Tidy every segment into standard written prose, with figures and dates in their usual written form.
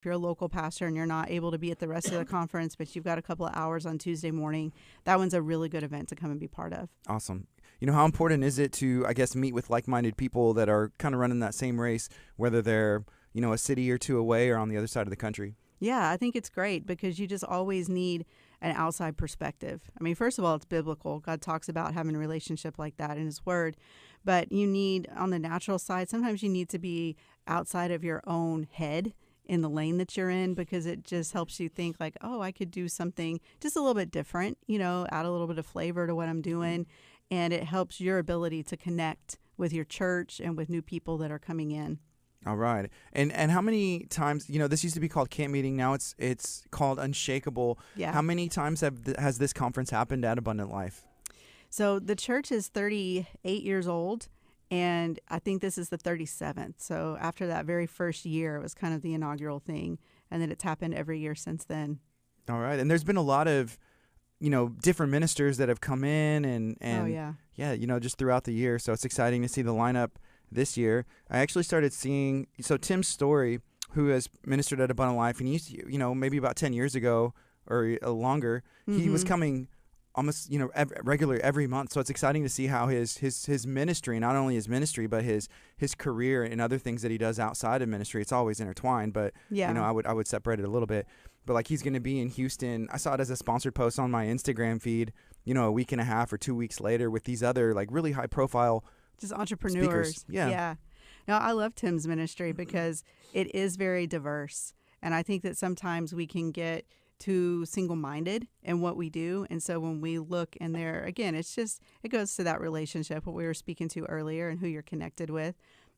If you're a local pastor and you're not able to be at the rest of the conference, but you've got a couple of hours on Tuesday morning, that one's a really good event to come and be part of. Awesome. How important is it to, I guess, meet with like-minded people that are kind of running that same race, whether they're, a city or two away or on the other side of the country? Yeah, I think it's great because you just always need an outside perspective. I mean, first of all, it's biblical. God talks about having a relationship like that in his word. But you need, on the natural side, sometimes you need to be outside of your own head in the lane that you're in, because it just helps you think like, oh, I could do something just a little bit different, add a little bit of flavor to what I'm doing. And it helps your ability to connect with your church and with new people that are coming in. All right. And how many times, this used to be called Camp Meeting. Now it's called Unshakeable. Yeah. How many times has this conference happened at Abundant Life? So the church is 38 years old, and I think this is the 37th. So after that very first year, it was kind of the inaugural thing, and then it's happened every year since then. All right. And there's been a lot of, different ministers that have come in and oh, yeah. Yeah, just throughout the year. So it's exciting to see the lineup this year. I actually started seeing, Tim Story, who has ministered at Abundant Life, and he used to, maybe about 10 years ago or longer, he was coming almost, regular every month. So it's exciting to see how his ministry, not only his ministry, but his career and other things that he does outside of ministry. It's always intertwined, but yeah. I would separate it a little bit. But like he's going to be in Houston. I saw it as a sponsored post on my Instagram feed, a week and a half or 2 weeks later with these other like really high profile just entrepreneurs. Speakers. Yeah. No, I love Tim's ministry because it is very diverse. And I think that sometimes we can get too single-minded in what we do. And so when we look in there, again, it goes to that relationship, what we were speaking to earlier, and who you're connected with.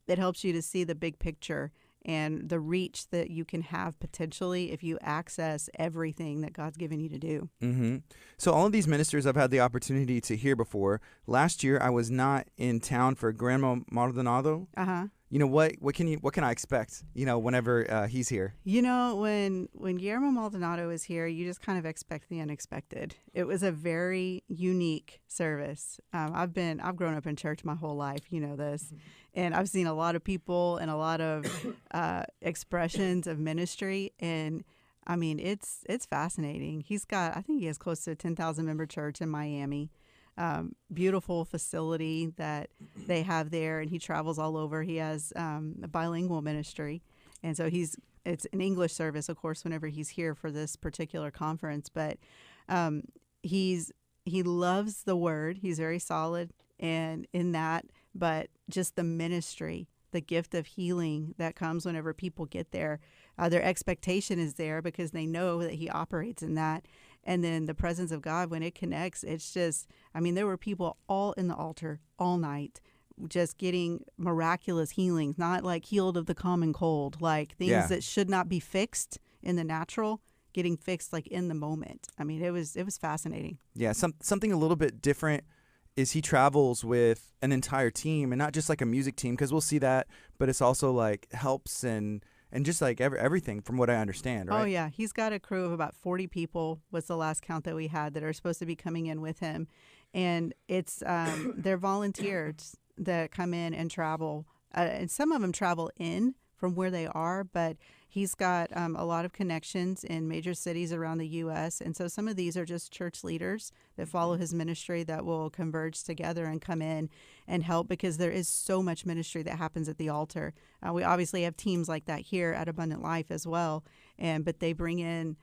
It helps you to see the big picture and the reach that you can have potentially if you access everything that God's given you to do. Mm-hmm. So all of these ministers I've had the opportunity to hear before. Last year I was not in town for Grandma Maldonado. Uh-huh. What can I expect, whenever he's here? When Guillermo Maldonado is here, you just kind of expect the unexpected. It was a very unique service. I've grown up in church my whole life, this, and I've seen a lot of people and a lot of expressions of ministry, and I mean it's fascinating. I think he has close to a 10,000 member church in Miami. Beautiful facility that they have there, and he travels all over. He has a bilingual ministry, and so it's an English service, of course, whenever he's here for this particular conference. But he loves the word. He's very solid and in that, but just the ministry, the gift of healing that comes whenever people get there. Their expectation is there because they know that he operates in that. And then the presence of God, when it connects, it's just, there were people all in the altar all night just getting miraculous healings, not like healed of the common cold, like things that should not be fixed in the natural, getting fixed like in the moment. It was fascinating. Yeah, something a little bit different is he travels with an entire team and not just like a music team, because we'll see that, but it's also like helps and just like everything from what I understand, right? Oh, yeah. He's got a crew of about 40 people was the last count that we had that are supposed to be coming in with him. And it's they're volunteers that come in and travel. And some of them travel in from where they are, but he's got a lot of connections in major cities around the U.S. And so some of these are just church leaders that follow his ministry that will converge together and come in and help, because there is so much ministry that happens at the altar. We obviously have teams like that here at Abundant Life as well, but they bring in,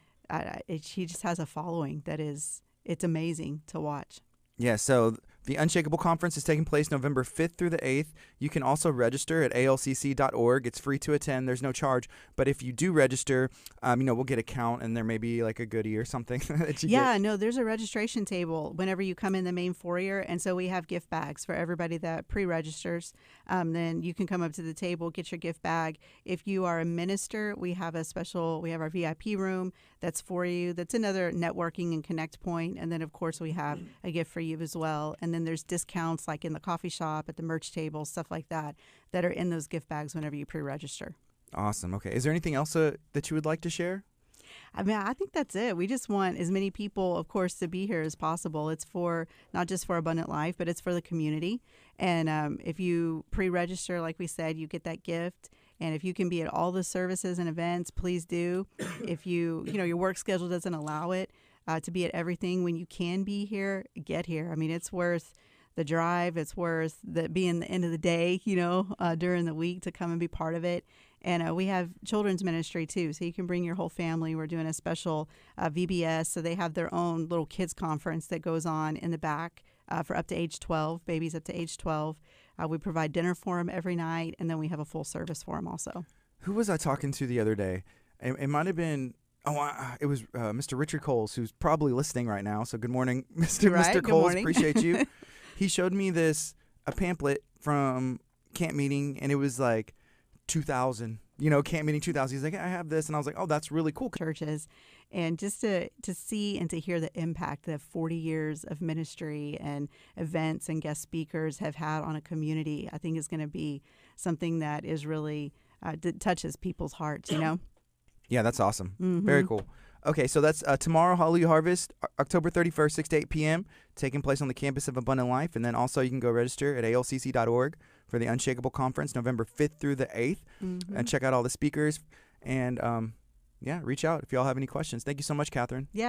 he just has a following that it's amazing to watch. Yeah, so the Unshakeable Conference is taking place November 5th through the 8th. You can also register at alcc.org. It's free to attend. There's no charge. But if you do register, we'll get a count, and there may be like a goodie or something that you get. No, there's a registration table whenever you come in the main foyer. And so we have gift bags for everybody that pre-registers. Then you can come up to the table, get your gift bag. If you are a minister, we have our VIP room that's for you. That's another networking and connect point. And then, of course, we have a gift for you as well. And then there's discounts like in the coffee shop, at the merch table, stuff like that are in those gift bags whenever you pre-register. Awesome. Okay. Is there anything else that you would like to share? I think that's it. We just want as many people, of course, to be here as possible. It's for not just for Abundant Life, but it's for the community. And if you pre-register, like we said, you get that gift. And if you can be at all the services and events, please do. If your work schedule doesn't allow it to be at everything, when you can be here, get here. I mean, it's worth the drive. It's worth being the end of the day, during the week to come and be part of it. And we have children's ministry too, so you can bring your whole family. We're doing a special VBS, so they have their own little kids conference that goes on in the back for up to age 12, babies up to age 12. We provide dinner for them every night, and then we have a full service for them also. Who was I talking to the other day? It might have been, it was Mr. Richard Coles, who's probably listening right now. So good morning, Mr. Right, Mr. good Coles. morning. Appreciate you. He showed me a pamphlet from camp meeting, and it was like 2000, camp meeting 2000. He's like, I have this. And I was like, oh, that's really cool. Churches, and just to see and to hear the impact that 40 years of ministry and events and guest speakers have had on a community, I think is going to be something that is really touches people's hearts, Yeah, that's awesome. Mm-hmm. Very cool. Okay, so that's tomorrow, Hallelujah Harvest, October 31st, 6 to 8 p.m., taking place on the campus of Abundant Life. And then also you can go register at alcc.org for the Unshakeable Conference, November 5th through the 8th, and check out all the speakers. And, reach out if y'all have any questions. Thank you so much, Catherine. Yeah.